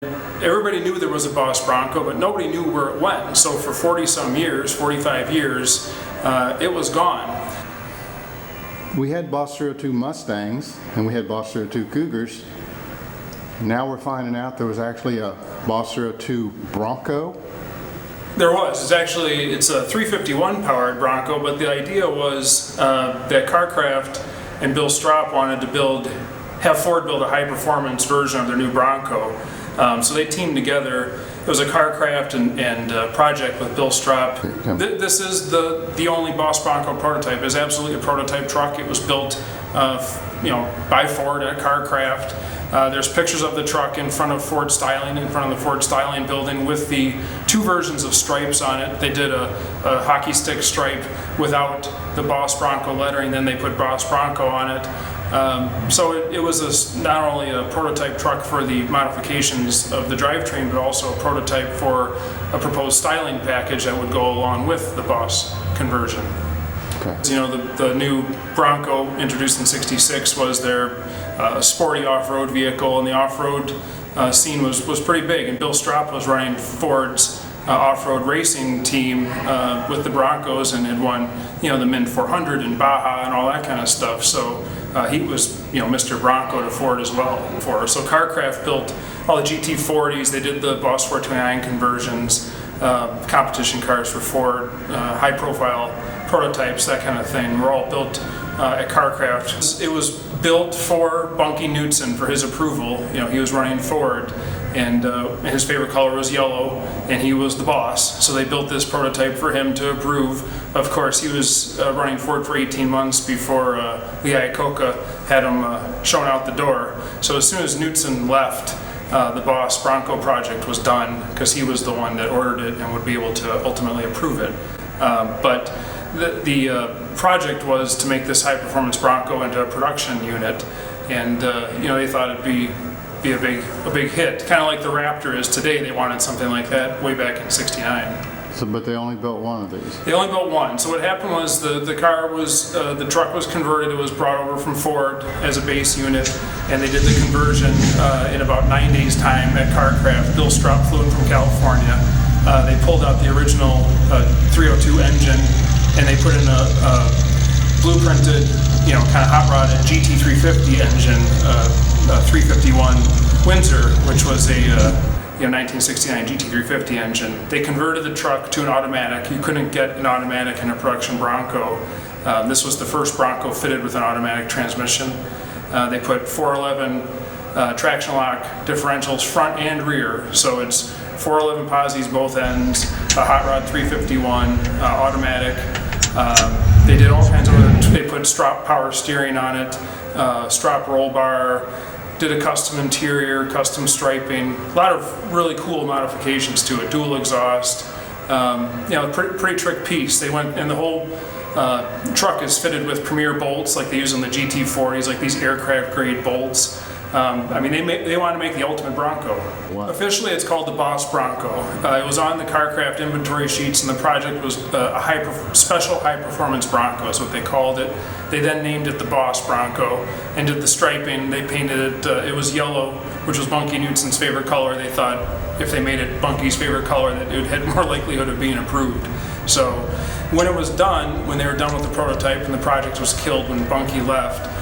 Everybody knew there was a Boss Bronco, but nobody knew where it went. So for 40-some years, 45 years, it was gone. We had Boss 302 Mustangs, and we had Boss 302 Cougars. Now we're finding out there was actually a Boss 302 Bronco. There was. It's a 351 powered Bronco, but the idea was that Carcraft and Bill Stroppe wanted to have Ford build a high performance version of their new Bronco. So they teamed together. It was a Carcraft and project with Bill Stroppe. This is the only Boss Bronco prototype. It's absolutely a prototype truck. It was built by Ford at Carcraft. There's pictures of the truck in front of Ford Styling, in front of the Ford Styling building, with the two versions of stripes on it. They did a hockey stick stripe without the Boss Bronco lettering, then they put Boss Bronco on it. So it was not only a prototype truck for the modifications of the drivetrain, but also a prototype for a proposed styling package that would go along with the Boss conversion. Okay. The new Bronco introduced in '66 was their sporty off-road vehicle, and the off-road scene was pretty big. And Bill Stroppe was running Ford's off-road racing team with the Broncos, and had won the Mint 400 and Baja and all that kind of stuff. So he was Mr. Bronco to Ford as well. So Carcraft built all the GT40s. They did the Boss 429 conversions, competition cars for Ford, high-profile prototypes, that kind of thing, were all built at Carcraft. It was built for Bunky Knudsen for his approval. He was running Ford, and his favorite color was yellow, and he was the boss. So they built this prototype for him to approve. Of course, he was running Ford for 18 months before Lee Iacocca had him shown out the door. So as soon as Knudsen left, the Boss Bronco project was done, because he was the one that ordered it and would be able to ultimately approve it. But the project was to make this high-performance Bronco into a production unit, and they thought it'd be a big hit, kind of like the Raptor is today. They wanted something like that way back in '69. So, but they only built one of these. They only built one. So what happened was the truck was converted. It was brought over from Ford as a base unit, and they did the conversion in about 9 days' time at Carcraft. Bill Stroppe flew in from California. They pulled out the original 302 engine, and they put in a blueprinted, kind of hot-rodded GT350 engine, 351 Windsor, which was a 1969 GT350 engine. They converted the truck to an automatic. You couldn't get an automatic in a production Bronco. This was the first Bronco fitted with an automatic transmission. They put 411 traction lock differentials front and rear, so it's 411 posies both ends, a hot rod 351 automatic. They did all kinds of other. They put Stroppe power steering on it, Stroppe roll bar, did a custom interior, custom striping, a lot of really cool modifications to it, dual exhaust, pretty trick piece. They went, and the whole truck is fitted with premier bolts like they use on the GT40s, like these aircraft grade bolts. They want to make the ultimate Bronco. Wow. Officially, it's called the Boss Bronco. It was on the Carcraft inventory sheets, and the project was a special high-performance Bronco, is what they called it. They then named it the Boss Bronco and did the striping. They painted it. It was yellow, which was Bunky Knudsen's favorite color. They thought if they made it Bunky's favorite color, that it had more likelihood of being approved. So when it was done, when they were done with the prototype and the project was killed when Bunky left,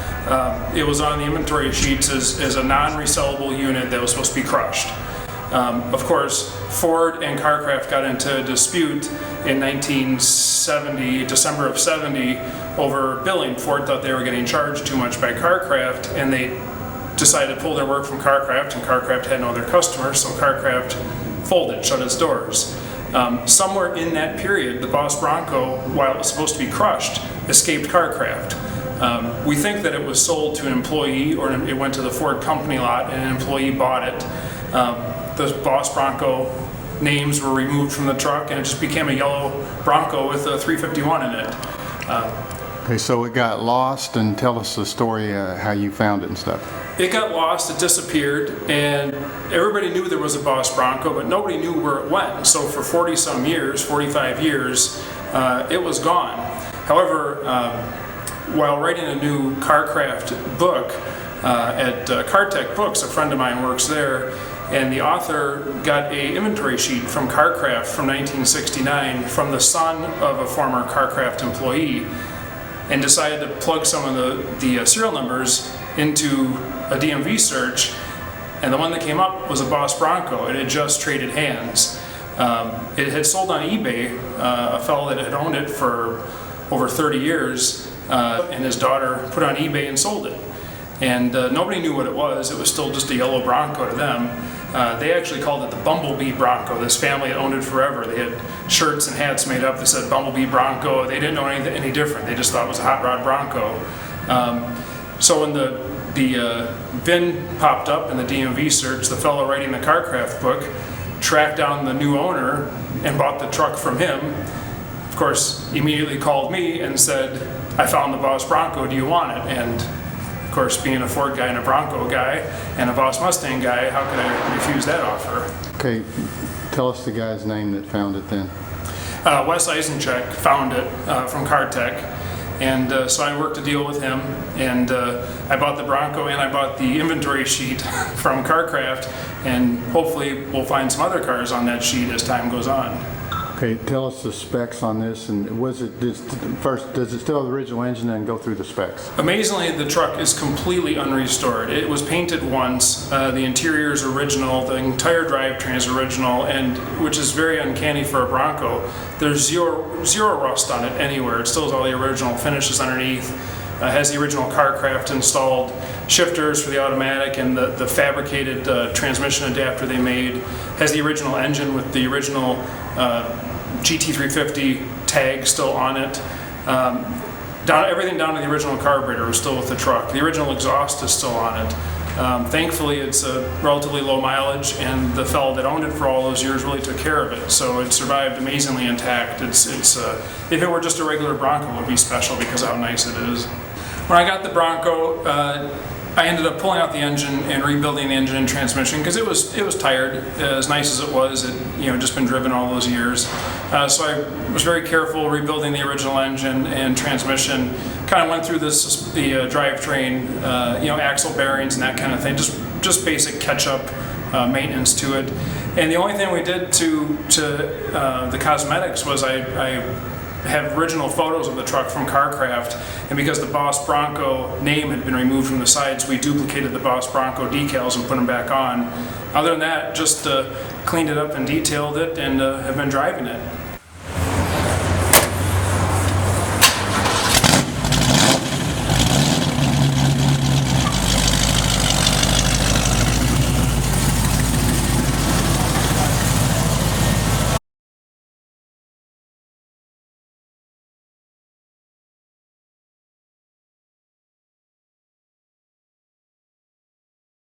it was on the inventory sheets as a non-resellable unit that was supposed to be crushed. Of course, Ford and Carcraft got into a dispute in 1970, December of '70, over billing. Ford thought they were getting charged too much by Carcraft, and they decided to pull their work from Carcraft, and Carcraft had no other customers, so Carcraft folded, shut its doors. Somewhere in that period, the Boss Bronco, while it was supposed to be crushed, escaped Carcraft. We think that it was sold to an employee, or it went to the Ford company lot and an employee bought it. The Boss Bronco names were removed from the truck, and it just became a yellow Bronco with a 351 in it. Okay, so it got lost, and tell us the story, how you found it and stuff. It got lost, it disappeared, and everybody knew there was a Boss Bronco, but nobody knew where it went. So for 40-some years, 45 years, it was gone. However, while writing a new Carcraft book at CarTech Books, a friend of mine works there, And the author got a inventory sheet from CarCraft from 1969 from the son of a former CarCraft employee, and decided to plug some of the serial numbers into a DMV search, and the one that came up was a Boss Bronco. It had just traded hands. It had sold on eBay. A fellow that had owned it for over 30 years and his daughter put it on eBay and sold it. And nobody knew what it was. It was still just a yellow Bronco to them. They actually called it the Bumblebee Bronco. This family had owned it forever. They had shirts and hats made up that said Bumblebee Bronco. They didn't know any different. They just thought it was a hot rod Bronco. So when the VIN popped up in the DMV search, the fellow writing the CarCraft book tracked down the new owner and bought the truck from him. Of course, immediately called me and said, "I found the Boss Bronco, do you want it?" And of course, being a Ford guy and a Bronco guy and a Boss Mustang guy, how could I refuse that offer? Okay, tell us the guy's name that found it then. Wes Eisenschenk found it from CarTech, and so I worked a deal with him, and I bought the Bronco and I bought the inventory sheet from CarCraft, and hopefully we'll find some other cars on that sheet as time goes on. Okay, tell us the specs on this, and first, does it still have the original engine, and go through the specs? Amazingly, the truck is completely unrestored. It was painted once, the interior is original, the entire drivetrain is original, and which is very uncanny for a Bronco. There's zero rust on it anywhere. It still has all the original finishes underneath. Has the original CarCraft installed shifters for the automatic and the fabricated transmission adapter they made. Has the original engine with the original GT350 tag still on it. Everything down to the original carburetor was still with the truck. The original exhaust is still on it. Thankfully, it's a relatively low mileage, and the fellow that owned it for all those years really took care of it. So it survived amazingly intact. If it were just a regular Bronco, it would be special because of how nice it is. When I got the Bronco, I ended up pulling out the engine and rebuilding the engine and transmission because it was tired. As nice as it was, it just been driven all those years. So I was very careful rebuilding the original engine and transmission. Kind of went through the drivetrain, axle bearings and that kind of thing. Just basic catch-up maintenance to it. And the only thing we did to the cosmetics was I have original photos of the truck from CarCraft, and because the Boss Bronco name had been removed from the sides, we duplicated the Boss Bronco decals and put them back on. Other than that, just cleaned it up and detailed it, and have been driving it.